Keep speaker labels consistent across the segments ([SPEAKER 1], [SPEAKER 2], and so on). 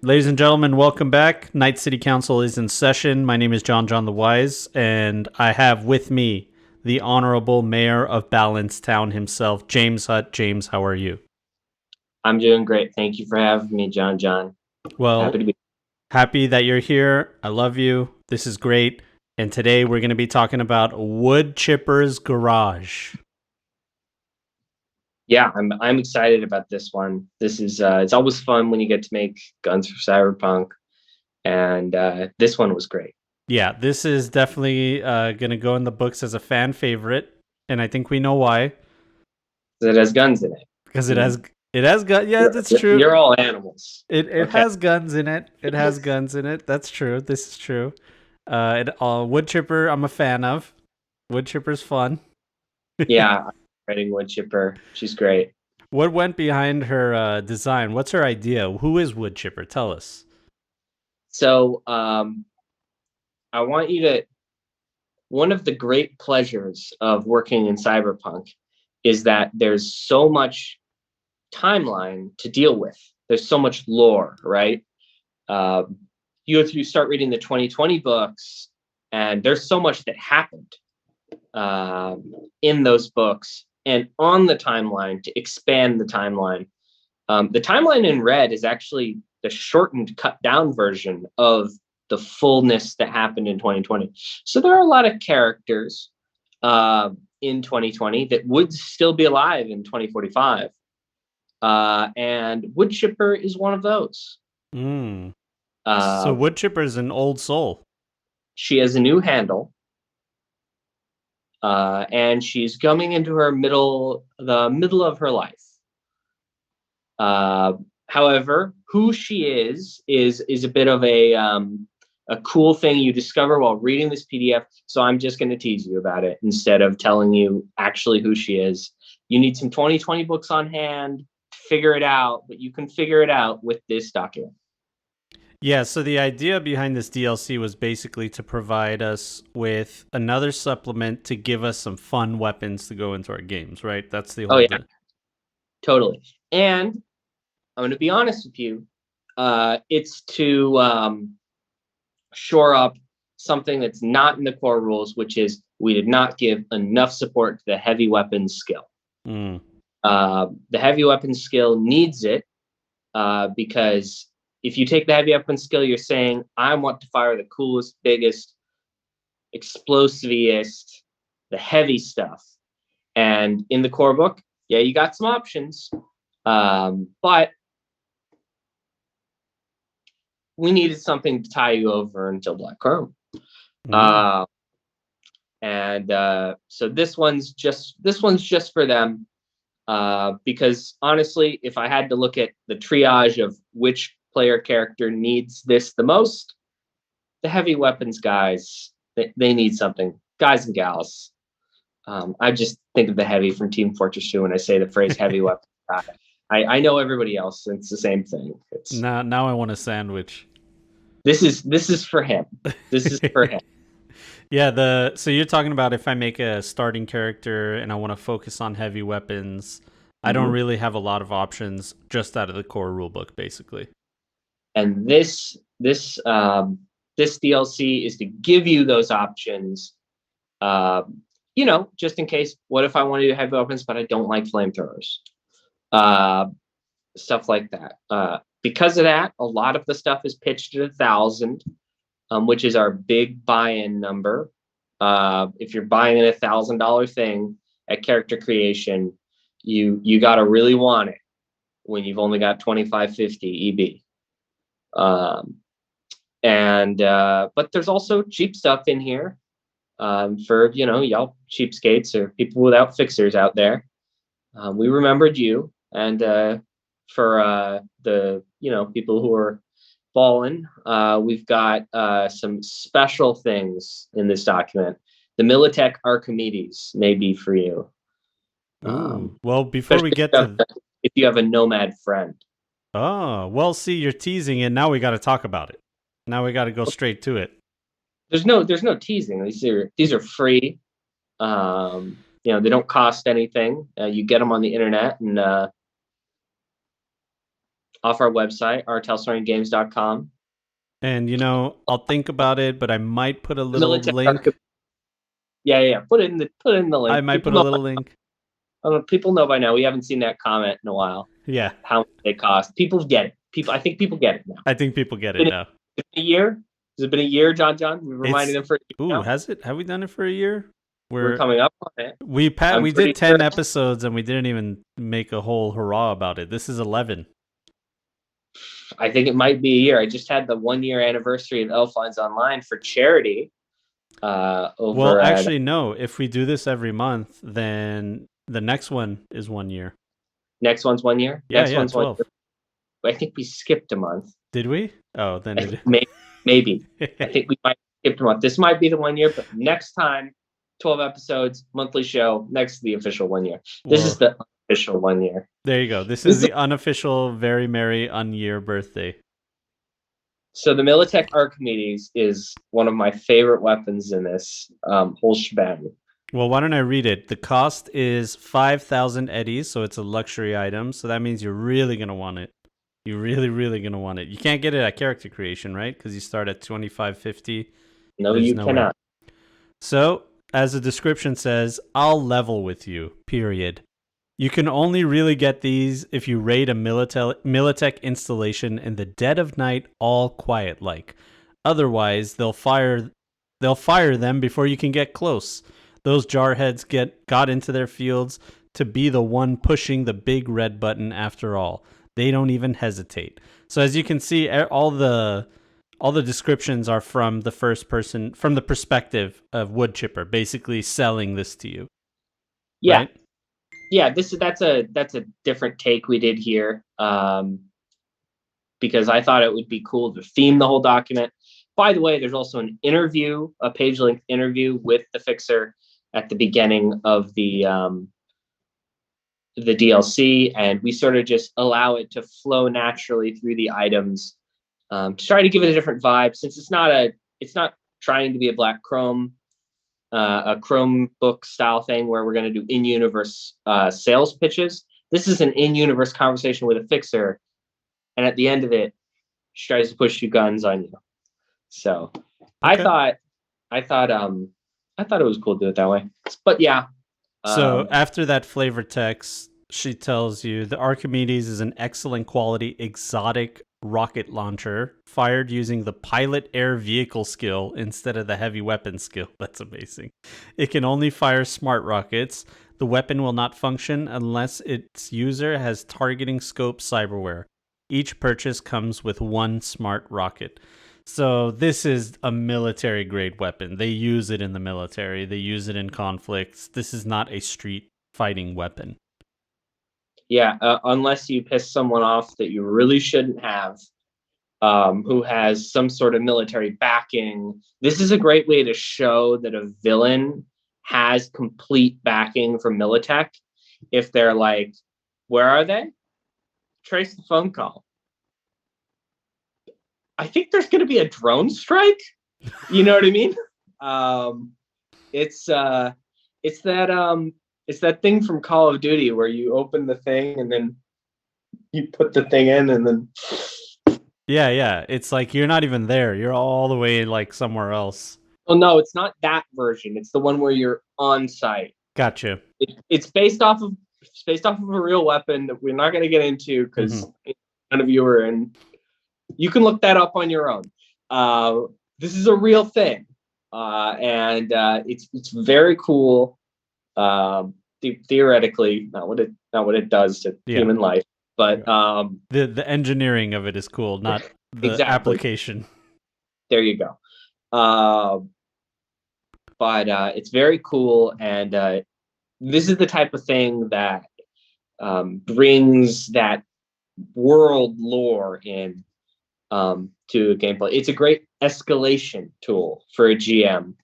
[SPEAKER 1] Ladies and gentlemen, welcome back. Night City Council is in session. My name is JonJonTheWise, and I have with me the Honorable Mayor of Balancetown himself, James Hutt. James, how are you?
[SPEAKER 2] I'm doing great. Thank you for having me, John. Happy to
[SPEAKER 1] Well,
[SPEAKER 2] be.
[SPEAKER 1] happy that you're here. I love you. This is great. And today we're going to be talking about Woodchipper's Garage.
[SPEAKER 2] Yeah, I'm excited about this one. This is it's always fun when you get to make guns for Cyberpunk, and this one was great.
[SPEAKER 1] Yeah, this is definitely going to go in the books as a fan favorite, and I think we know why.
[SPEAKER 2] It has guns in it.
[SPEAKER 1] Because it
[SPEAKER 2] Mm.
[SPEAKER 1] has guns. Yeah, that's true.
[SPEAKER 2] You're all animals.
[SPEAKER 1] It
[SPEAKER 2] Okay.
[SPEAKER 1] has guns in it. It has guns in it. That's true. This is true. Woodchipper, I'm a fan of. Woodchipper's fun.
[SPEAKER 2] Yeah, I'm writing Woodchipper. She's great.
[SPEAKER 1] What went behind her design? What's her idea? Who is Woodchipper? Tell us.
[SPEAKER 2] So I want you to. One of the great pleasures of working in Cyberpunk is that there's so much timeline to deal with. There's so much lore, right? Uh, you start reading the 2020 books, and there's so much that happened in those books and on the timeline to expand the timeline. The timeline in red is actually the shortened, cut down version of the fullness that happened in 2020. So there are a lot of characters in 2020 that would still be alive in 2045. And Woodchipper is one of those.
[SPEAKER 1] Mm. So
[SPEAKER 2] Uh,
[SPEAKER 1] Woodchipper is an old soul.
[SPEAKER 2] she has a new handle, and she's coming into the middle of her life. Uh, However, who she is a bit of a cool thing you discover while reading this PDF. So I'm just going to tease you about it instead of telling you actually who she is. You need some 2020 books on hand to figure it out, but you can figure it out with this document.
[SPEAKER 1] Yeah, so the idea behind this DLC was basically to provide us with another supplement to give us some fun weapons to go into our games, right? That's the
[SPEAKER 2] Oh
[SPEAKER 1] whole
[SPEAKER 2] yeah,
[SPEAKER 1] deal.
[SPEAKER 2] totally. And I'm going to be honest with you. It's to shore up something that's not in the core rules, which is we did not give enough support to the heavy weapons skill.
[SPEAKER 1] Mm.
[SPEAKER 2] The heavy weapons skill needs it because if you take the heavy weapons skill, you're saying, I want to fire the coolest, biggest, explosiviest, the heavy stuff. And in the core book, yeah, you got some options. But we needed something to tie you over until Black Chrome.
[SPEAKER 1] Mm.
[SPEAKER 2] Uh, and so this one's just for them. Because honestly, if I had to look at the triage of which player character needs this the most, the heavy weapons guys, they need something. Guys and gals. I just think of the heavy from Team Fortress 2 when I say the phrase heavy weapons guy. I know everybody else. It's the same thing. It's
[SPEAKER 1] Now I want a sandwich.
[SPEAKER 2] this is for him. This is for him.
[SPEAKER 1] Yeah, so you're talking about if I make a starting character and I want to focus on heavy weapons, I don't
[SPEAKER 2] Mm-hmm.
[SPEAKER 1] really have a lot of options just out of the core rulebook, basically.
[SPEAKER 2] And this DLC is to give you those options. Just in case. What if I want to do heavy weapons, but I don't like flamethrowers? Uh, Stuff like that. Because of that, a lot of the stuff is pitched at 1,000, which is our big buy-in number. If you're buying an $1,000 thing at character creation, you got to really want it when you've only got 2550 EB. But there's also cheap stuff in here for y'all cheapskates or people without fixers out there. We remembered you, and for the people who are fallen, we've got some special things in this document. The Militech Archimedes may be for you,
[SPEAKER 1] Ooh. Well, before we
[SPEAKER 2] especially
[SPEAKER 1] get to
[SPEAKER 2] if you have a nomad friend.
[SPEAKER 1] Oh, well, see, you're teasing it. Now we got to talk about it. Now we got to go straight to it.
[SPEAKER 2] There's no teasing. These are free. They don't cost anything. You get them on the internet, and off our website, rtelstoriangames.com.
[SPEAKER 1] And I'll think about it, but I might put a
[SPEAKER 2] The
[SPEAKER 1] little
[SPEAKER 2] Militech
[SPEAKER 1] link.
[SPEAKER 2] yeah. Put it in the
[SPEAKER 1] I
[SPEAKER 2] link.
[SPEAKER 1] might put a little link.
[SPEAKER 2] People know by now. We haven't seen that comment in a while.
[SPEAKER 1] Yeah,
[SPEAKER 2] How much they cost. People get it. I think people get it now.
[SPEAKER 1] I think people get it now.
[SPEAKER 2] It's been a year. Has it been a year, John? We've reminded them for a year now.
[SPEAKER 1] Has it? Have we done it for a year?
[SPEAKER 2] We're coming up on it.
[SPEAKER 1] We did 10 episodes and we didn't even make a whole hurrah about it. This is 11.
[SPEAKER 2] I think it might be a year. I just had the 1 year anniversary of Elf Lines Online for charity.
[SPEAKER 1] Well, actually, no. If we do this every month, then the next one is 1 year.
[SPEAKER 2] Next one's 1 year?
[SPEAKER 1] Yeah,
[SPEAKER 2] next one's
[SPEAKER 1] 12.
[SPEAKER 2] 1 year. I think we skipped a month.
[SPEAKER 1] Did we? Oh, then
[SPEAKER 2] maybe. I think we might have skipped a month. This might be the 1 year, but next time, 12 episodes, monthly show, next to the official 1 year. This is the official 1 year.
[SPEAKER 1] There you go. This is the unofficial very merry un-year birthday.
[SPEAKER 2] So the Militech Archimedes is one of my favorite weapons in this whole shebang.
[SPEAKER 1] Well, why don't I read it? The cost is 5,000 eddies, so it's a luxury item. So that means you're really going to want it. You're really, really going to want it. You can't get it at character creation, right? Because you start at 25.50.
[SPEAKER 2] No, you cannot.
[SPEAKER 1] So, as the description says, I'll level with you, period. You can only really get these if you raid a Militech installation in the dead of night, all quiet like. Otherwise, they'll fire them before you can get close. Those jarheads got into their fields to be the one pushing the big red button after all. They don't even hesitate. So as you can see, all the descriptions are from the first person, from the perspective of Woodchipper, basically selling this to you.
[SPEAKER 2] Yeah.
[SPEAKER 1] Right?
[SPEAKER 2] Yeah, that's a different take we did here, because I thought it would be cool to theme the whole document. By the way, there's also an interview, a page-length interview with the fixer at the beginning of the DLC, and we sort of just allow it to flow naturally through the items to try to give it a different vibe, since it's not trying to be a Black Chrome. A Chromebook style thing where we're going to do in-universe sales pitches. This is an in-universe conversation with a fixer, and at the end of it, she tries to push 2 guns on you. So, okay. I thought it was cool to do it that way. But yeah.
[SPEAKER 1] So after that flavor text, she tells you the Archimedes is an excellent quality exotic rocket launcher fired using the pilot air vehicle skill instead of the heavy weapon skill. That's amazing. It can only fire smart rockets. The weapon will not function unless its user has targeting scope cyberware. Each purchase comes with 1 smart rocket. So this is a military grade weapon. They use it in the military. They use it in conflicts. This is not a street fighting weapon.
[SPEAKER 2] Yeah, unless you piss someone off that you really shouldn't have, who has some sort of military backing. This is a great way to show that a villain has complete backing from Militech. If they're like, where are they? Trace the phone call. I think there's going to be a drone strike. You know what I mean? It's that thing from Call of Duty where you open the thing and then you put the thing in and then.
[SPEAKER 1] Yeah. It's like you're not even there. You're all the way like somewhere else.
[SPEAKER 2] Oh no, it's not that version. It's the one where you're on site.
[SPEAKER 1] Gotcha.
[SPEAKER 2] It's based off of a real weapon that we're not going to get into because none of you are in. You can look that up on your own. This is a real thing, and it's very cool. Theoretically, not what it does to human life, but
[SPEAKER 1] the engineering of it is cool, not the application.
[SPEAKER 2] There you go. But it's very cool, and this is the type of thing that brings that world lore in to gameplay. It's a great escalation tool for a GM.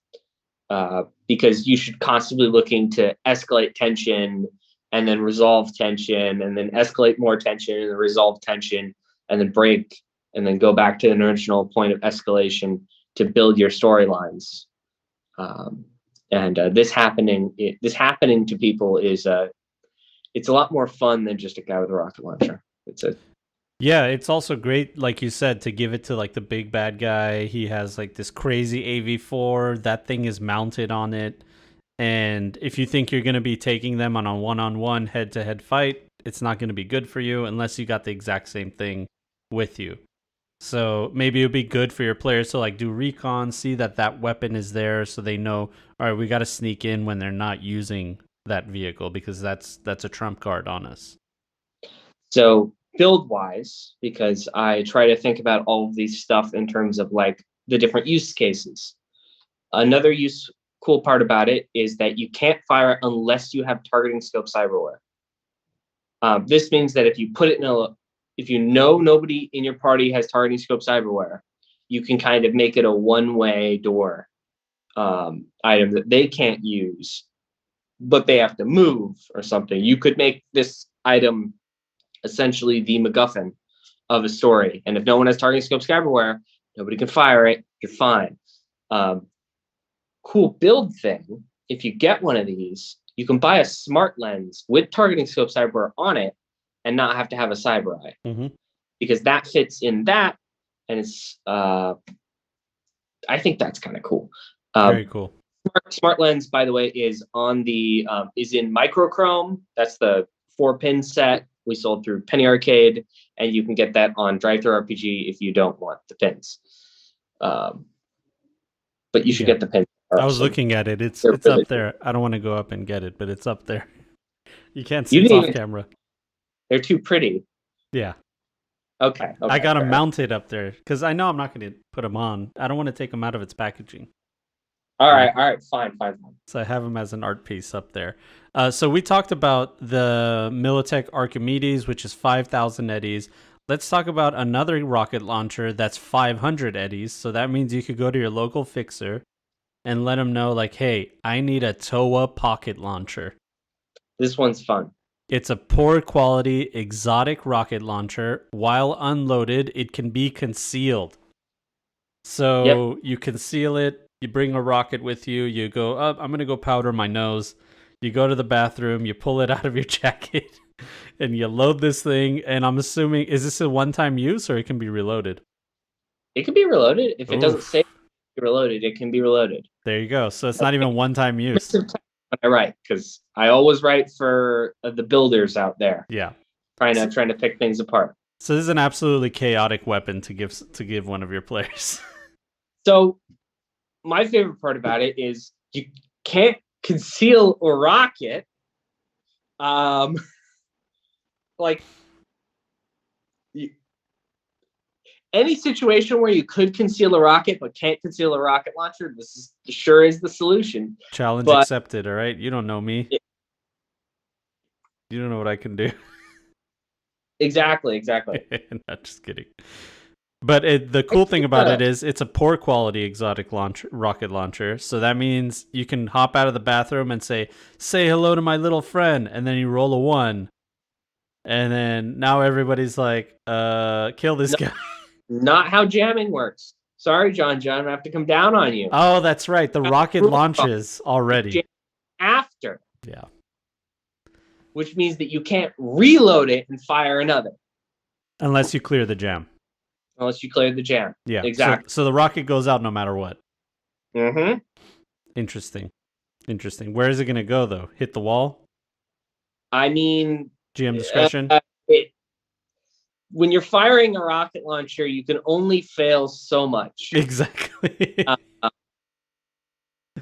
[SPEAKER 2] Because you should constantly looking to escalate tension and then resolve tension and then escalate more tension and resolve tension and then break and then go back to an original point of escalation to build your storylines. This happening to people is it's a lot more fun than just a guy with a rocket launcher.
[SPEAKER 1] Yeah, it's also great, like you said, to give it to like the big bad guy. He has like this crazy AV4. That thing is mounted on it. And if you think you're going to be taking them on a one-on-one head-to-head fight, it's not going to be good for you unless you got the exact same thing with you. So maybe it would be good for your players to like do recon, see that that weapon is there, so they know, all right, we got to sneak in when they're not using that vehicle, because that's a trump card on us.
[SPEAKER 2] So build wise, because I try to think about all of these stuff in terms of like the different use cases. Another cool part about it is that you can't fire it unless you have targeting scope cyberware. This means that if you put it if you know nobody in your party has targeting scope cyberware, you can kind of make it a one-way door item that they can't use, but they have to move or something. You could make this item essentially the MacGuffin of a story. And if no one has targeting scope cyberware, nobody can fire it, you're fine. Cool build thing, if you get one of these, you can buy a smart lens with targeting scope cyberware on it and not have to have a cyber eye. Because that fits in that, and it's I think that's kind of cool.
[SPEAKER 1] Very cool.
[SPEAKER 2] Smart lens, by the way, is on the is in microchrome. That's the 4-pin set we sold through Penny Arcade, and you can get that on Drive-Thru RPG if you don't want the pins. But you should get the pins.
[SPEAKER 1] I was looking at it. It's really up there. I don't want to go up and get it, but it's up there. You can't see it off camera.
[SPEAKER 2] They're too pretty.
[SPEAKER 1] Yeah.
[SPEAKER 2] Okay.
[SPEAKER 1] I got them mounted up there because I know I'm not going to put them on. I don't want to take them out of its packaging.
[SPEAKER 2] All right, fine.
[SPEAKER 1] So I have them as an art piece up there. So we talked about the Militech Archimedes, which is 5,000 eddies. Let's talk about another rocket launcher that's 500 eddies. So that means you could go to your local fixer and let them know, like, hey, I need a TOA pocket launcher.
[SPEAKER 2] This one's fun.
[SPEAKER 1] It's a poor quality exotic rocket launcher. While unloaded, it can be concealed. So you conceal it. You bring a rocket with you. You go, oh, I'm going to go powder my nose. You go to the bathroom. You pull it out of your jacket. And you load this thing. And I'm assuming, is this a one-time use or it can be reloaded?
[SPEAKER 2] It can be reloaded. If it doesn't say reloaded, it can be reloaded.
[SPEAKER 1] There you go. So it's not even one-time use.
[SPEAKER 2] I write, because I always write for the builders out there.
[SPEAKER 1] Yeah.
[SPEAKER 2] Trying to pick things apart.
[SPEAKER 1] So this is an absolutely chaotic weapon to give one of your players.
[SPEAKER 2] So my favorite part about it is you can't conceal a rocket. Like any situation where you could conceal a rocket but can't conceal a rocket launcher, this sure is the solution.
[SPEAKER 1] Challenge accepted, all right? You don't know me. You don't know what I can do.
[SPEAKER 2] Exactly.
[SPEAKER 1] Not just kidding. But the cool thing about it is it's a poor quality exotic rocket launcher. So that means you can hop out of the bathroom and say hello to my little friend, and then you roll a 1. And then now everybody's like, kill this guy.
[SPEAKER 2] Not how jamming works. Sorry, John, I have to come down on you.
[SPEAKER 1] Oh, that's right. The rocket launches already.
[SPEAKER 2] After.
[SPEAKER 1] Yeah.
[SPEAKER 2] Which means that you can't reload it and fire another.
[SPEAKER 1] Unless you clear the jam.
[SPEAKER 2] Unless you clear the jam.
[SPEAKER 1] Yeah.
[SPEAKER 2] Exactly.
[SPEAKER 1] So the rocket goes out no matter what.
[SPEAKER 2] Mm-hmm.
[SPEAKER 1] Interesting. Where is it going to go, though? Hit the wall?
[SPEAKER 2] I mean...
[SPEAKER 1] GM discretion?
[SPEAKER 2] When you're firing a rocket launcher, you can only fail so much.
[SPEAKER 1] Exactly.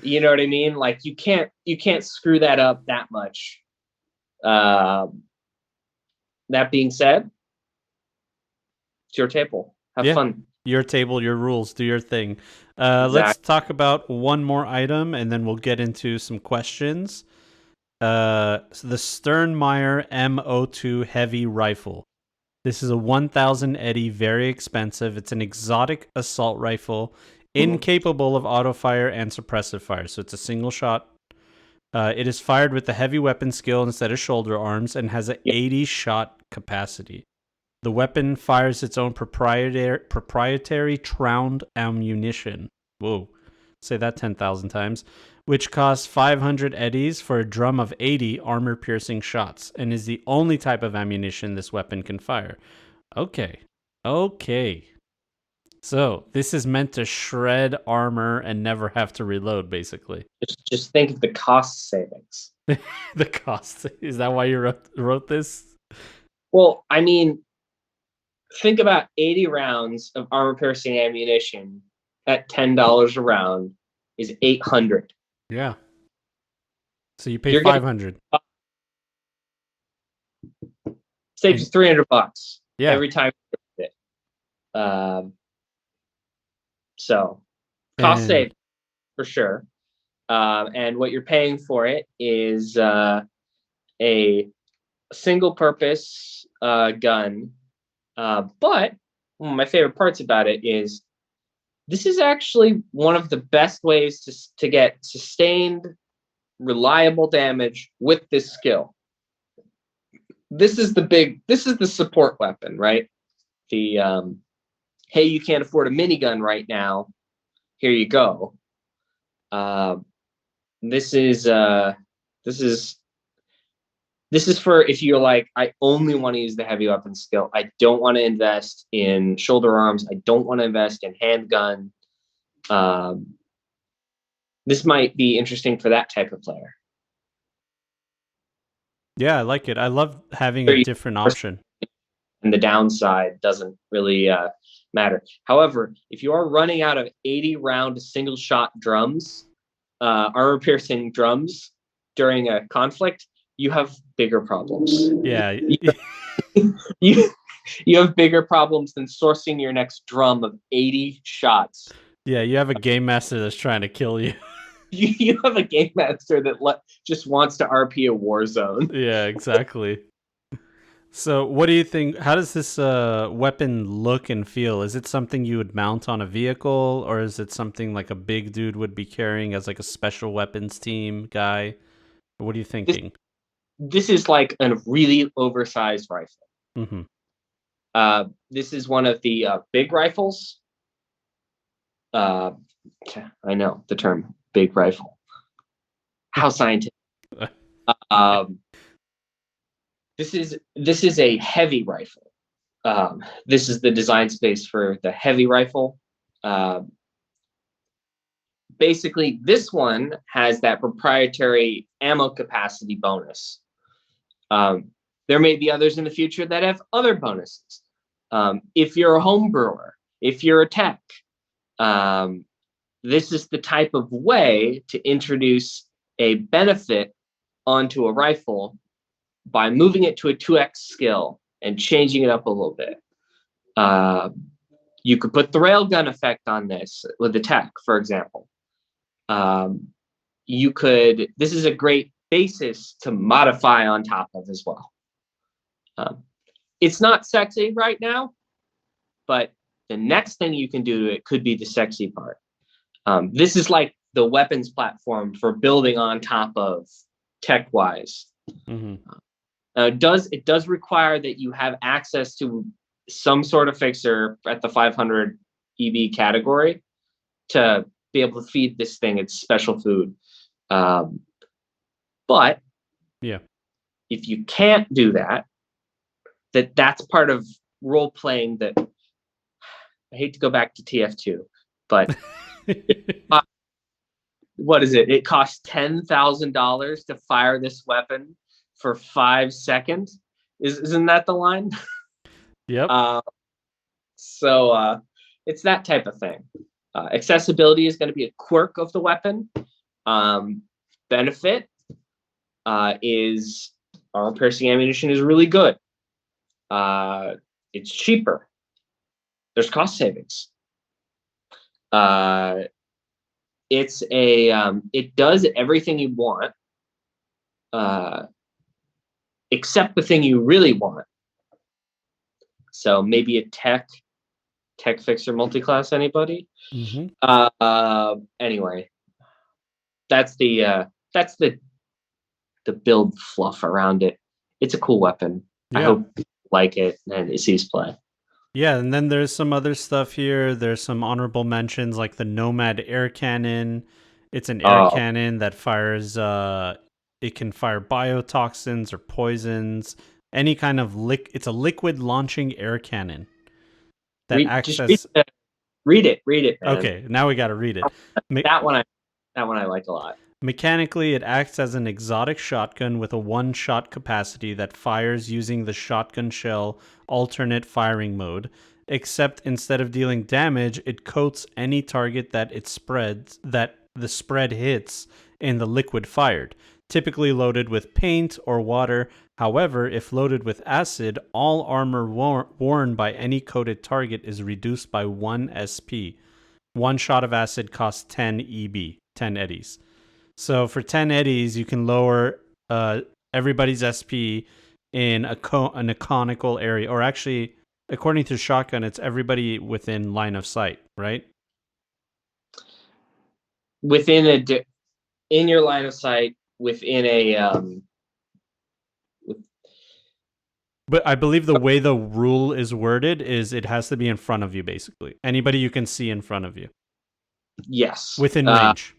[SPEAKER 2] You know what I mean? Like you can't screw that up that much. That being said, it's your table. Have fun.
[SPEAKER 1] Your table, your rules. Do your thing. Let's talk about one more item, and then we'll get into some questions. So the Sternmeyer M02 heavy rifle. This is a 1,000 eddy, very expensive. It's an exotic assault rifle, incapable of auto fire and suppressive fire. So it's a single shot. It is fired with the heavy weapon skill instead of shoulder arms and has an 80 shot capacity. The weapon fires its own proprietary tround ammunition. Whoa. Say that 10,000 times. Which costs 500 eddies for a drum of 80 armor-piercing shots, and is the only type of ammunition this weapon can fire. Okay. Okay. So this is meant to shred armor and never have to reload, basically.
[SPEAKER 2] Just think of the cost savings.
[SPEAKER 1] The cost. Is that why you wrote this?
[SPEAKER 2] Well, I mean, think about 80 rounds of armor-piercing ammunition at $10 a round is 800.
[SPEAKER 1] Yeah. So you pay
[SPEAKER 2] You're getting
[SPEAKER 1] 500.
[SPEAKER 2] saves you $300
[SPEAKER 1] Yeah.
[SPEAKER 2] every time you do it. So cost save for sure. And what you're paying for it is a single purpose gun. But one of my favorite parts about it is this is actually one of the best ways to get sustained, reliable damage with this skill. This is the support weapon, right? The hey, you can't afford a minigun right now. Here you go. This is for if you're like, I only want to use the heavy weapon skill. I don't want to invest in shoulder arms. I don't want to invest in handgun. This might be interesting for that type of player.
[SPEAKER 1] Yeah, I like it. I love having a different option.
[SPEAKER 2] And the downside doesn't really matter. However, if you are running out of 80 round single shot drums, armor piercing drums during a conflict, you have bigger problems.
[SPEAKER 1] Yeah.
[SPEAKER 2] You have bigger problems than sourcing your next drum of 80 shots.
[SPEAKER 1] Yeah, you have a game master that's trying to kill you.
[SPEAKER 2] You have a game master that just wants to RP a war zone.
[SPEAKER 1] Yeah, exactly. So what do you think? How does this weapon look and feel? Is it something you would mount on a vehicle, or is it something like a big dude would be carrying as like a special weapons team guy? What are you thinking?
[SPEAKER 2] This is like a really oversized rifle.
[SPEAKER 1] Mm-hmm.
[SPEAKER 2] This is one of the big rifles. I know the term big rifle. How scientific. This is a heavy rifle. This is the design space for the heavy rifle. Basically, this one has that proprietary ammo capacity bonus. There may be others in the future that have other bonuses. If you're a home brewer, if you're a tech, this is the type of way to introduce a benefit onto a rifle by moving it to a 2x skill and changing it up a little bit. You could put the railgun effect on this with the tech, for example. This is a great basis to modify on top of as well. It's not sexy right now, but the next thing you can do to it could be the sexy part. This is like the weapons platform for building on top of TechWise.
[SPEAKER 1] Mm-hmm.
[SPEAKER 2] It does require that you have access to some sort of fixer at the 500 EB category to be able to feed this thing its special food. But
[SPEAKER 1] yeah, if
[SPEAKER 2] you can't do that, that's part of role playing. That I hate to go back to TF2, but what is it? It costs $10,000 to fire this weapon for 5 seconds. Isn't that the line?
[SPEAKER 1] Yep.
[SPEAKER 2] So it's that type of thing. Accessibility is going to be a quirk of the weapon. Benefit is armor piercing ammunition is really good. It's cheaper. There's cost savings. It does everything you want, except the thing you really want. So maybe a tech fixer multi-class. Anybody?
[SPEAKER 1] Mm-hmm.
[SPEAKER 2] Anyway, that's the build fluff around it. It's a cool weapon. Yeah. I hope you like it and it sees play.
[SPEAKER 1] Yeah, and then there's some other stuff here. There's some honorable mentions like the Nomad air cannon. It's an air cannon that fires it can fire biotoxins or poisons, any kind of it's a liquid launching air cannon that acts
[SPEAKER 2] Just
[SPEAKER 1] as
[SPEAKER 2] read it, man.
[SPEAKER 1] Okay, now we got to read it.
[SPEAKER 2] That one I like a lot.
[SPEAKER 1] Mechanically, it acts as an exotic shotgun with a one-shot capacity that fires using the shotgun shell alternate firing mode, except instead of dealing damage, it coats any target that the spread hits in the liquid fired, typically loaded with paint or water. However, if loaded with acid, all armor worn by any coated target is reduced by 1 SP. One shot of acid costs 10 EB, 10 eddies. So for 10 eddies, you can lower everybody's SP in a conical area. Or actually, according to shotgun, it's everybody within line of sight, right?
[SPEAKER 2] In your line of sight, within a
[SPEAKER 1] But I believe the way the rule is worded is it has to be in front of you, basically. Anybody you can see in front of you.
[SPEAKER 2] Yes.
[SPEAKER 1] Within range.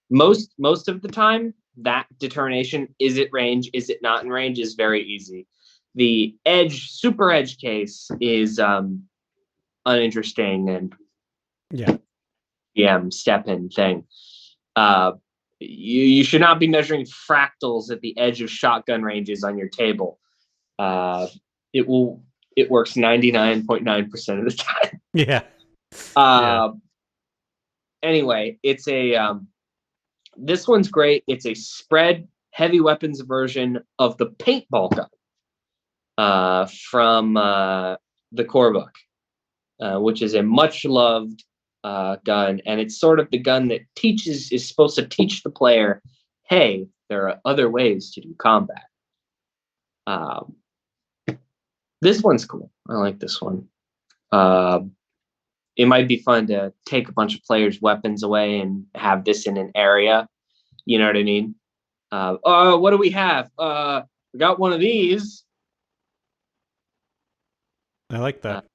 [SPEAKER 2] Most of the time, that determination, is it range, is it not in range, is very easy. The super edge case is uninteresting and step-in thing. You should not be measuring fractals at the edge of shotgun ranges on your table. It works 99.9% of the time.
[SPEAKER 1] Yeah.
[SPEAKER 2] Anyway, it's this one's great. It's a spread heavy weapons version of the paintball gun from the core book, which is a much loved gun, and it's sort of the gun that is supposed to teach the player, hey, there are other ways to do combat. This one's cool. I like this one. It might be fun to take a bunch of players' weapons away and have this in an area. You know what I mean? What do we have? We got one of these.
[SPEAKER 1] I like that.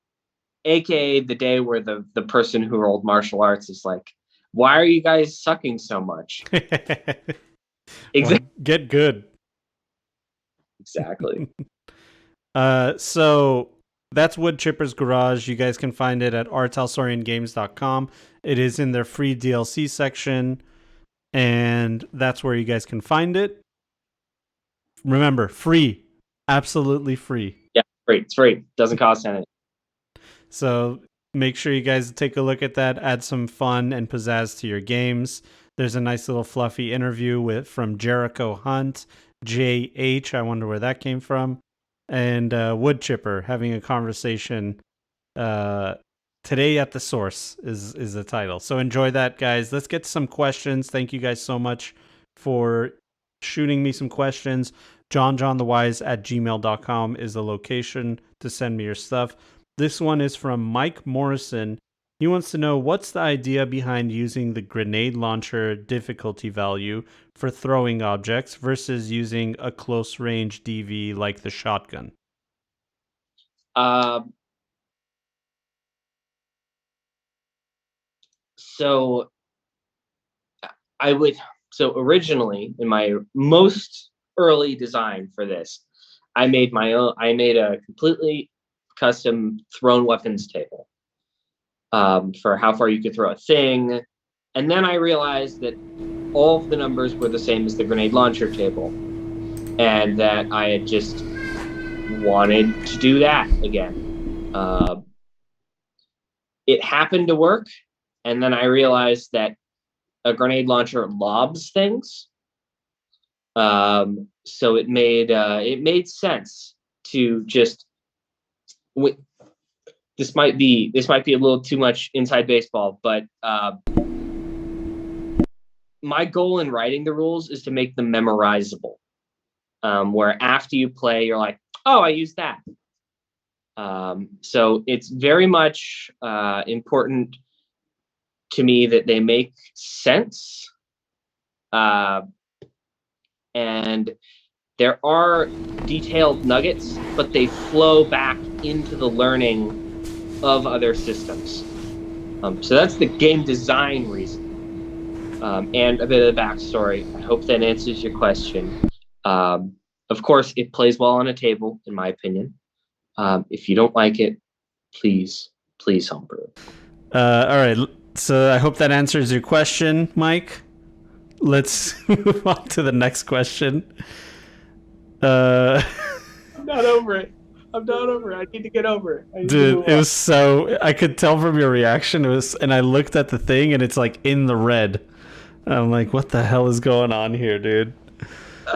[SPEAKER 2] AKA the day where the person who rolled martial arts is like, why are you guys sucking so much?
[SPEAKER 1] Well, get good.
[SPEAKER 2] Exactly.
[SPEAKER 1] So that's Woodchipper's Garage. You guys can find it at rtalsoriangames.com. It is in their free DLC section, and that's where you guys can find it. Remember, free. Absolutely free.
[SPEAKER 2] Yeah, free. It's free. Doesn't cost anything.
[SPEAKER 1] So make sure you guys take a look at that. Add some fun and pizzazz to your games. There's a nice little fluffy interview from Jericho Hunt, JH. I wonder where that came from. And Woodchipper having a conversation today at the source is the title. So enjoy that, guys. Let's get to some questions. Thank you guys so much for shooting me some questions. JonJonTheWise at gmail.com is the location to send me your stuff. This one is from Mike Morrison. He wants to know, what's the idea behind using the grenade launcher difficulty value for throwing objects versus using a close range DV like the shotgun?
[SPEAKER 2] So originally, in my most early design for this, I made a completely custom thrown weapons table for how far you could throw a thing. And then I realized that all of the numbers were the same as the grenade launcher table, and that I had just wanted to do that again. It happened to work, and then I realized that a grenade launcher lobs things. So it made sense to just. This might be a little too much inside baseball, but my goal in writing the rules is to make them memorizable. Where after you play, you're like, oh, I used that. So it's very much important to me that they make sense. And there are detailed nuggets, but they flow back into the learning of other systems. So that's the game design reason. And a bit of the backstory. I hope that answers your question. Of course, it plays well on a table, in my opinion. If you don't like it, please homebrew.
[SPEAKER 1] All right. So I hope that answers your question, Mike. Let's move on to the next question.
[SPEAKER 2] I'm not over it. I need to get over it.
[SPEAKER 1] Dude, it was so... I could tell from your reaction. And I looked at the thing, and it's like in the red. I'm like, what the hell is going on here, dude?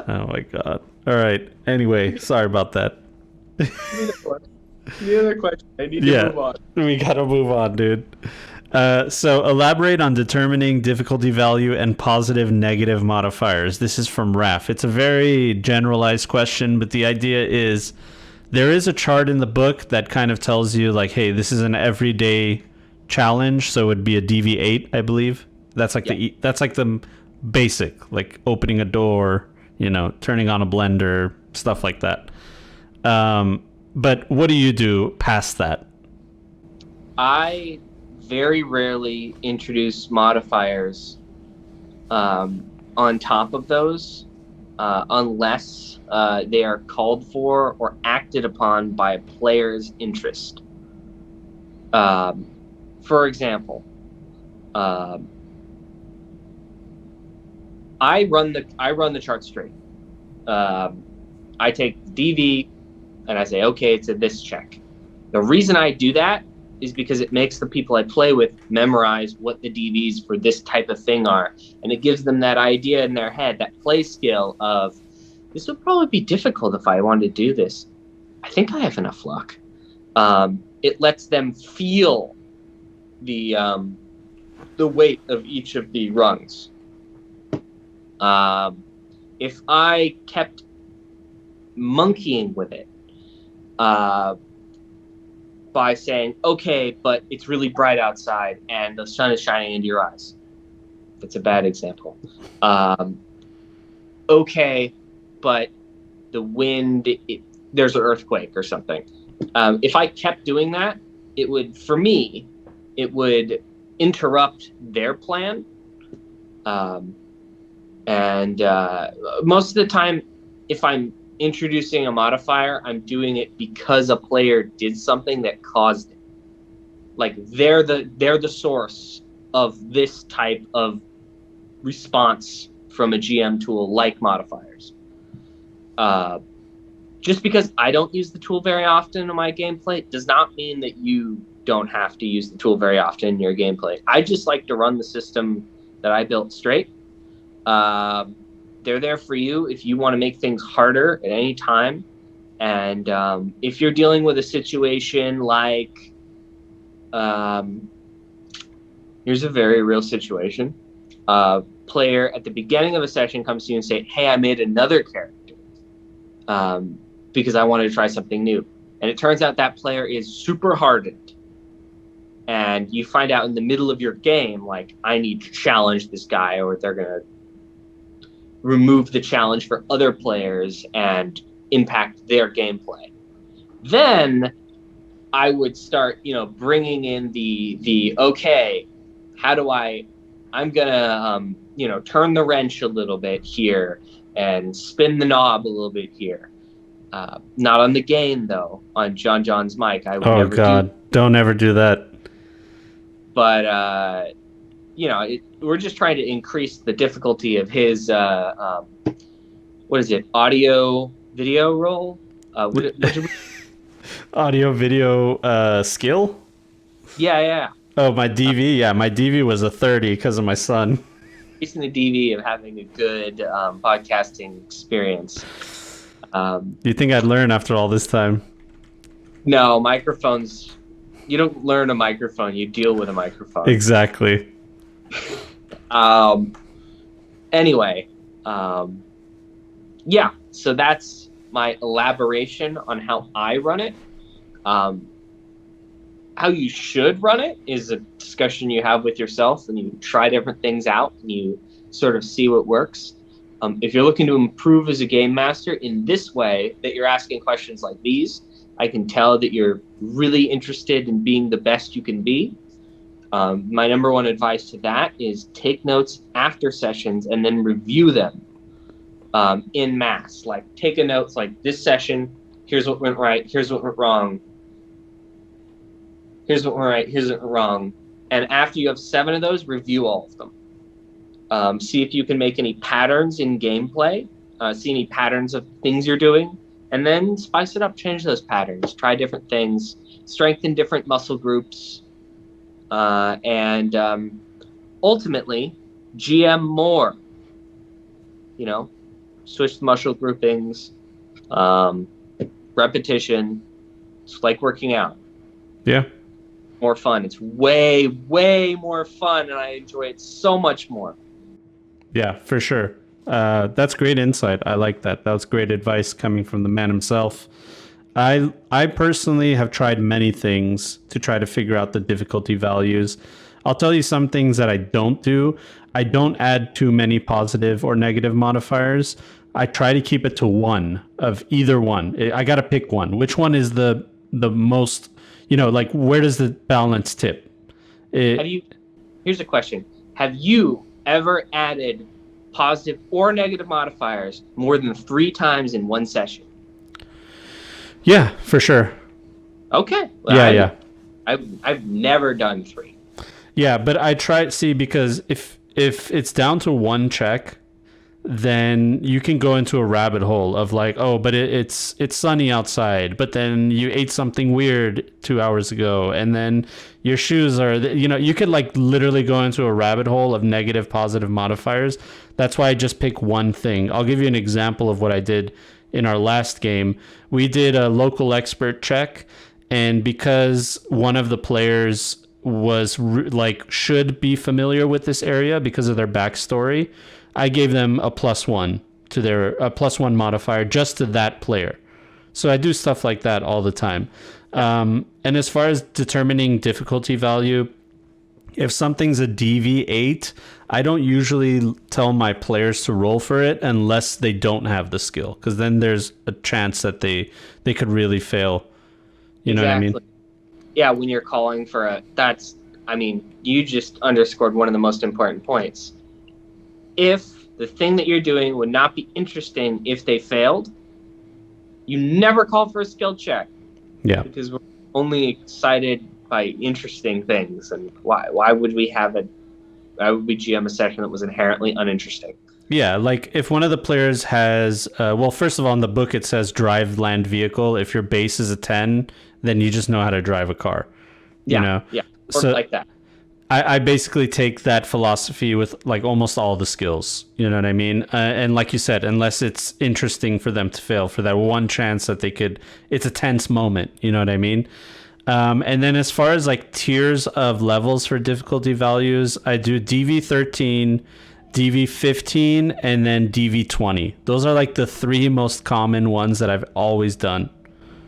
[SPEAKER 1] Oh my god. All right. Anyway, sorry about that.
[SPEAKER 2] The other question. I need to move on.
[SPEAKER 1] We gotta move on, dude. So elaborate on determining difficulty value and positive negative modifiers. This is from Raf. It's a very generalized question, but the idea is there is a chart in the book that kind of tells you like, hey, this is an everyday challenge, so it would be a DV8, I believe. That's like the basic, like opening a door, turning on a blender, stuff like that. But what do you do past that?
[SPEAKER 2] I very rarely introduce modifiers on top of those unless they are called for or acted upon by a player's interest. For example, I run the chart straight. I take DV and I say, okay, it's a this check. The reason I do that is because it makes the people I play with memorize what the DVs for this type of thing are. And it gives them that idea in their head, that play skill of, this would probably be difficult if I wanted to do this. I think I have enough luck. It lets them feel the weight of each of the rungs. If I kept monkeying with it, by saying, okay, but it's really bright outside and the sun is shining into your eyes. That's a bad example. Okay, but the wind, there's an earthquake or something. If I kept doing that, it would interrupt their plan. And most of the time, if I'm introducing a modifier, I'm doing it because a player did something that caused it. Like they're the source of this type of response from a GM tool like modifiers. Just because I don't use the tool very often in my gameplay does not mean that you don't have to use the tool very often in your gameplay. I just like to run the system that I built straight. They're there for you if you want to make things harder at any time. And if you're dealing with a situation like, here's a very real situation. Player at the beginning of a session comes to you and say, hey, I made another character because I wanted to try something new. And it turns out that player is super hardened. And you find out in the middle of your game, like, I need to challenge this guy, or they're going to remove the challenge for other players and impact their gameplay. Then I would start, bringing in the okay, how do I'm going to, turn the wrench a little bit here and spin the knob a little bit here. Not on the game, though, on John's mic. I would never
[SPEAKER 1] don't ever do that.
[SPEAKER 2] But, we're just trying to increase the difficulty of his, what is it, audio video roll?
[SPEAKER 1] Audio video skill?
[SPEAKER 2] Yeah.
[SPEAKER 1] Oh, my DV? Yeah, my DV was a 30 because of my son.
[SPEAKER 2] Increasing the DV of having a good podcasting experience.
[SPEAKER 1] Do you think I'd learn after all this time?
[SPEAKER 2] No, microphones... You don't learn a microphone, you deal with a microphone.
[SPEAKER 1] Exactly.
[SPEAKER 2] Anyway, yeah, so that's my elaboration on how I run it. How you should run it is a discussion you have with yourself, and you try different things out, and you sort of see what works. If you're looking to improve as a game master in this way, that you're asking questions like these, I can tell that you're really interested in being the best you can be. My number one advice to that is take notes after sessions and then review them. in mass. Like, take a notes, like, this session, here's what went right, here's what went wrong, here's what went right, here's what went wrong. And after you have 7 of those, review all of them. See if you can make any patterns in gameplay, see any patterns of things you're doing, and then spice it up, change those patterns, try different things, strengthen different muscle groups, and ultimately, GM more. Switch the muscle groupings, repetition. It's like working out.
[SPEAKER 1] Yeah.
[SPEAKER 2] More fun. It's way, way more fun, and I enjoy it so much more.
[SPEAKER 1] Yeah, for sure. That's great insight. I like that. That was great advice coming from the man himself. I personally have tried many things to try to figure out the difficulty values. I'll tell you some things that I don't do. I don't add too many positive or negative modifiers. I try to keep it to one of either one. I got to pick one. Which one is the most, like, where does the balance tip?
[SPEAKER 2] Here's a question. Have you ever added positive or negative modifiers more than 3 times in one session?
[SPEAKER 1] Yeah, for sure.
[SPEAKER 2] Okay.
[SPEAKER 1] Well,
[SPEAKER 2] I've never done 3.
[SPEAKER 1] Yeah, but I try, because if it's down to one check, then you can go into a rabbit hole of like, oh, but it's sunny outside, but then you ate something weird 2 hours ago, and then your shoes are, you could like literally go into a rabbit hole of negative, positive modifiers. That's why I just pick one thing. I'll give you an example of what I did in our last game. We did a local expert check, and because one of the players was should be familiar with this area because of their backstory, I gave them a +1 to a +1 modifier just to that player. So I do stuff like that all the time. And as far as determining difficulty value, if something's a DV8, I don't usually tell my players to roll for it unless they don't have the skill, because then there's a chance that they could really fail. You know what I mean?
[SPEAKER 2] Yeah, when you're calling for you just underscored one of the most important points. If the thing that you're doing would not be interesting if they failed, you never call for a skill check.
[SPEAKER 1] Yeah.
[SPEAKER 2] Because we're only excited by interesting things, and why would we GM a session that was inherently uninteresting?
[SPEAKER 1] Yeah, like if one of the players has, first of all, in the book it says drive land vehicle. If your base is a 10, then you just know how to drive a car.
[SPEAKER 2] Yeah,
[SPEAKER 1] so
[SPEAKER 2] like that.
[SPEAKER 1] I basically take that philosophy with like almost all the skills. You know what I mean? And like you said, unless it's interesting for them to fail, for that one chance that they could, it's a tense moment. You know what I mean? And then as far as like tiers of levels for difficulty values, I do DV13, DV15, and then DV20. Those are like the 3 most common ones that I've always done.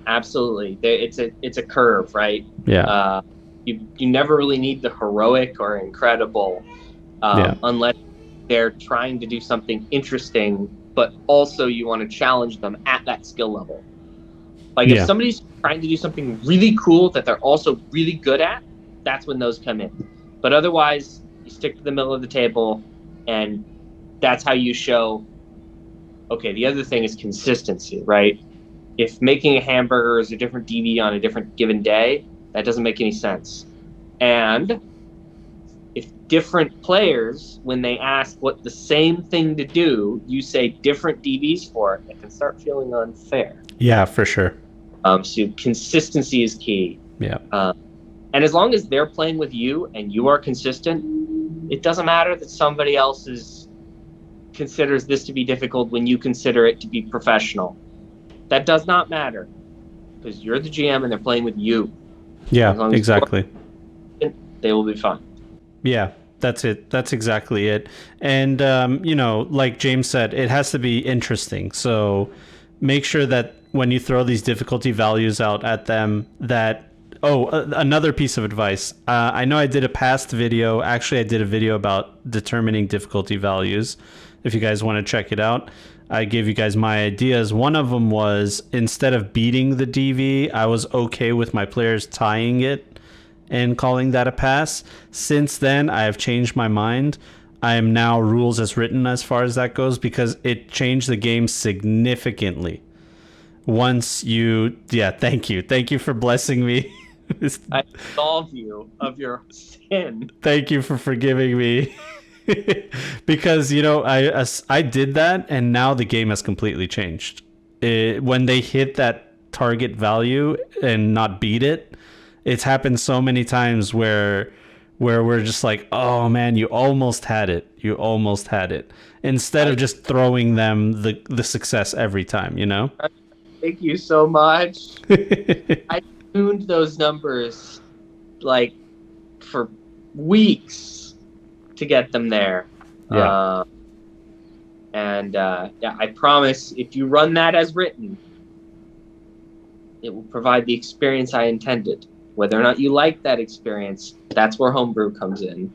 [SPEAKER 2] Absolutely. It's a curve, right?
[SPEAKER 1] Yeah.
[SPEAKER 2] You never really need the heroic or incredible unless they're trying to do something interesting, but also you want to challenge them at that skill level. Like if somebody's trying to do something really cool that they're also really good at, that's when those come in. But otherwise, you stick to the middle of the table, and that's how you show, okay, the other thing is consistency, right? If making a hamburger is a different DV on a different given day, that doesn't make any sense. And if different players, when they ask what the same thing to do, you say different DVs for it, it can start feeling unfair.
[SPEAKER 1] Yeah, for sure.
[SPEAKER 2] So consistency is key.
[SPEAKER 1] Yeah.
[SPEAKER 2] And as long as they're playing with you and you are consistent, it doesn't matter that somebody else considers this to be difficult when you consider it to be professional. That does not matter, because you're the GM and they're playing with you.
[SPEAKER 1] Yeah, exactly.
[SPEAKER 2] They will be fine.
[SPEAKER 1] Yeah, that's it. That's exactly it. And, like James said, it has to be interesting. So make sure that when you throw these difficulty values out at them another piece of advice. I know I did a past video. Actually, I did a video about determining difficulty values. If you guys want to check it out, I gave you guys my ideas. One of them was, instead of beating the DV, I was okay with my players tying it and calling that a pass. Since then, I have changed my mind. I am now rules as written as far as that goes, because it changed the game significantly. Once you, thank you for blessing me.
[SPEAKER 2] I absolve you of your sin.
[SPEAKER 1] Thank you for forgiving me. Because, you know, I did that, and now the game has completely changed. When they hit that target value and not beat it, it's happened so many times where we're just like, oh man, you almost had it. You almost had it. Instead of just throwing them the success every time, you know?
[SPEAKER 2] Thank you so much. I tuned those numbers like for weeks to get them there.
[SPEAKER 1] Yeah.
[SPEAKER 2] I promise if you run that as written, it will provide the experience I intended. Whether or not you like that experience, that's where homebrew comes in.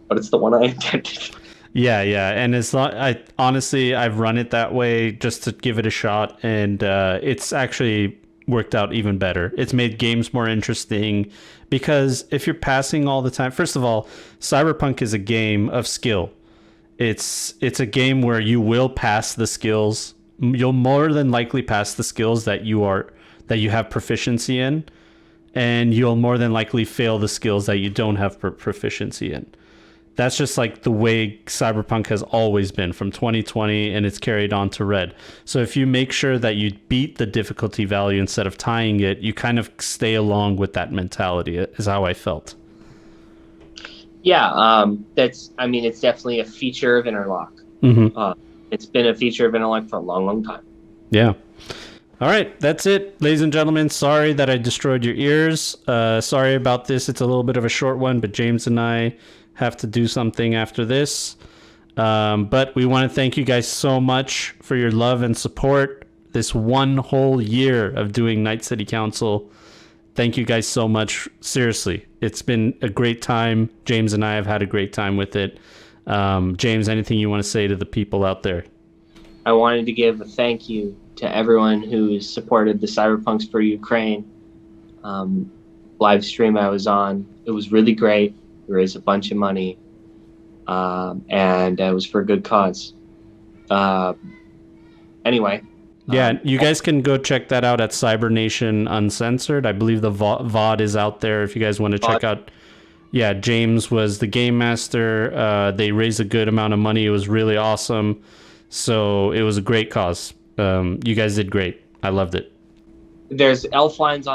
[SPEAKER 2] But it's the one I intended.
[SPEAKER 1] Yeah, and it's not. I've run it that way just to give it a shot, and it's actually worked out even better. It's made games more interesting, because if you're passing all the time, first of all, Cyberpunk is a game of skill. It's a game where you will pass the skills. You'll more than likely pass the skills that you have proficiency in, and you'll more than likely fail the skills that you don't have proficiency in. That's just like the way Cyberpunk has always been from 2020, and it's carried on to Red. So if you make sure that you beat the difficulty value instead of tying it, you kind of stay along with that mentality, is how I felt.
[SPEAKER 2] Yeah, it's definitely a feature of Interlock.
[SPEAKER 1] Mm-hmm.
[SPEAKER 2] It's been a feature of Interlock for a long, long time.
[SPEAKER 1] Yeah. All right, that's it, ladies and gentlemen. Sorry that I destroyed your ears. Sorry about this. It's a little bit of a short one, but James and I have to do something after this. But we want to thank you guys so much for your love and support this one whole year of doing Night City Council. Thank you guys so much. Seriously, it's been a great time. James and I have had a great time with it. James, anything you want to say to the people out there?
[SPEAKER 2] I wanted to give a thank you to everyone who supported the Cyberpunks for Ukraine live stream I was on. It was really great. We raised a bunch of money, and it was for a good cause. Anyway.
[SPEAKER 1] Yeah, you guys can go check that out at Cybernation Uncensored. I believe the VOD is out there if you guys want to check out. Yeah, James was the game master. They raised a good amount of money. It was really awesome. So it was a great cause. You guys did great. I loved it.
[SPEAKER 2] There's Elflines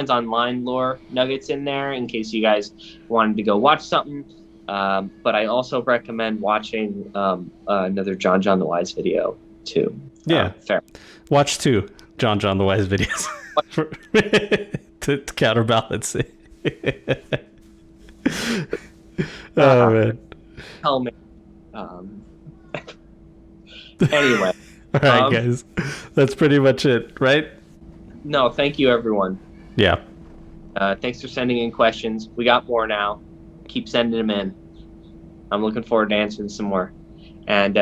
[SPEAKER 2] Online lore nuggets in there in case you guys wanted to go watch something. But I also recommend watching another JonJonTheWise video too.
[SPEAKER 1] Yeah,
[SPEAKER 2] fair.
[SPEAKER 1] Watch 2 JonJonTheWise videos to counterbalance it. Oh man.
[SPEAKER 2] Helmet. Anyway.
[SPEAKER 1] All right, guys. That's pretty much it, right?
[SPEAKER 2] No, thank you, everyone.
[SPEAKER 1] Yeah.
[SPEAKER 2] Thanks for sending in questions. We got more now. Keep sending them in. I'm looking forward to answering some more. And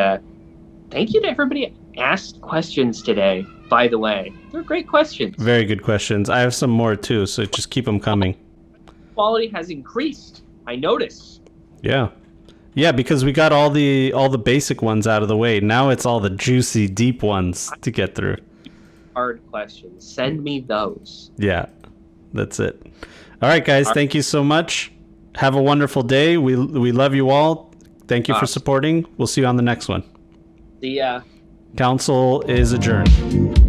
[SPEAKER 2] thank you to everybody who asked questions today, by the way. They're great questions.
[SPEAKER 1] Very good questions. I have some more, too, so just keep them coming.
[SPEAKER 2] Quality has increased. I notice.
[SPEAKER 1] Yeah. Yeah, because we got all the basic ones out of the way. Now it's all the juicy, deep ones to get through.
[SPEAKER 2] Hard questions. Send me those.
[SPEAKER 1] Yeah, that's it. All right, guys. Thank you so much. Have a wonderful day. We love you all. Thank you for supporting. We'll see you on the next one.
[SPEAKER 2] See ya.
[SPEAKER 1] Council is adjourned.